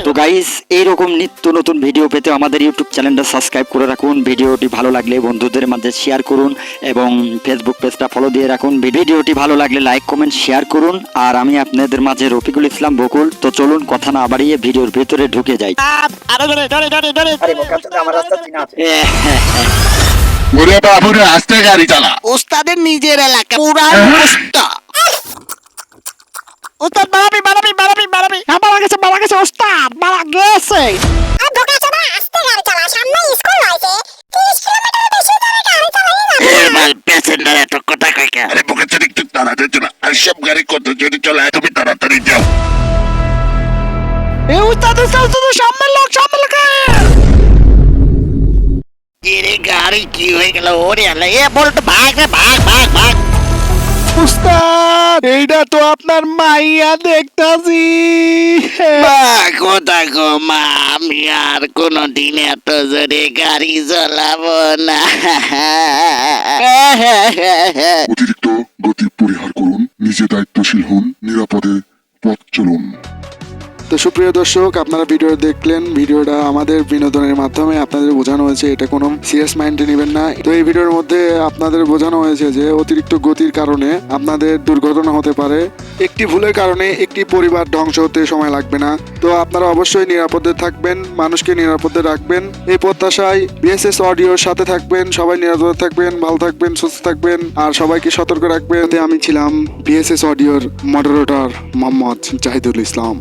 তো গাইস এইরকম নিত্য নতুন ভিডিও পেতে আমাদের ইউটিউব চ্যানেলটা সাবস্ক্রাইব করে রাখুন। ভিডিওটি ভালো লাগলে বন্ধুদের মাঝে শেয়ার করুন এবং ফেসবুক পেজটা ফলো দিয়ে রাখুন। ভিডিওটি ভালো লাগলে লাইক কমেন্ট শেয়ার করুন। আর আমি আপনাদের মাঝে রফিকুল ইসলাম বকুল। তো চলুন কথা না বাড়িয়ে ভিডিওর ভিতরে ঢুকে যাই। ওরে বাবুরে আস্তে গাড়ি চালা। ওস্তাদের নিজের এলাকা পুরান ওস্তাদ। ওস্তাদ বাড়াবি মারা গেছে ওস্তাদ মারা গেছে। আর বোকাচোদা আস্তে গাড়ি চালা, সামনে স্কুল রয়েছে, 30 কিলোমিটার বেশি জোরে গাড়ি চালালে যাবে। এ ভাই প্যাসেঞ্জার এত কথা কই কেন? আরে বোকাচোদা একটু তাড়াতাড়ি চলা, আর সব গাড়ি কত জোরে চলায়, তুমি তাড়াতাড়ি যাও। এ ওস্তাদ সামনে লোক এরে গাড়ি কি হয়ে গেল? ওরে আল্লাহ, এ বলতো ভাগ রে ভাগ। উস্তাদ এইটা তো আপনার মাইয়া দেখতাছি। কথা গো মা, আমি আর কোনদিন এত জোরে গাড়ি চালাবো না। অতিরিক্ত গতি পরিহার করুন, নিজে দায়িত্বশীল হন, নিরাপদে পথ চলুন। তো সুপ্রিয় দর্শক, আপনারা ভিডিও দেখলেন। ভিডিওটা আমাদের বিনোদনের মাধ্যমে আপনাদের বোঝানো হয়েছে, এটা কোনো সিরিয়াস মাইন্ডে নেবেন না। তো এই ভিডিওর মধ্যে আপনাদের বোঝানো হয়েছে যে অতিরিক্ত গতির কারণে আপনাদের দুর্ঘটনা হতে পারে। একটি ভুলের কারণে একটি পরিবার ধ্বংস হতে সময় লাগবে না। তো আপনারা অবশ্যই নিরাপদে থাকবেন, মানুষকে নিরাপদে রাখবেন, এই প্রত্যাশায় বিএসএস অডিওর সাথে থাকবেন। সবাই নিরাপদে থাকবেন, ভালো থাকবেন, সুস্থ থাকবেন, আর সবাইকে সতর্ক রাখবেন। আমি ছিলাম বিএসএস অডিওর মডারেটর মোহাম্মদ জাহিদুল ইসলাম।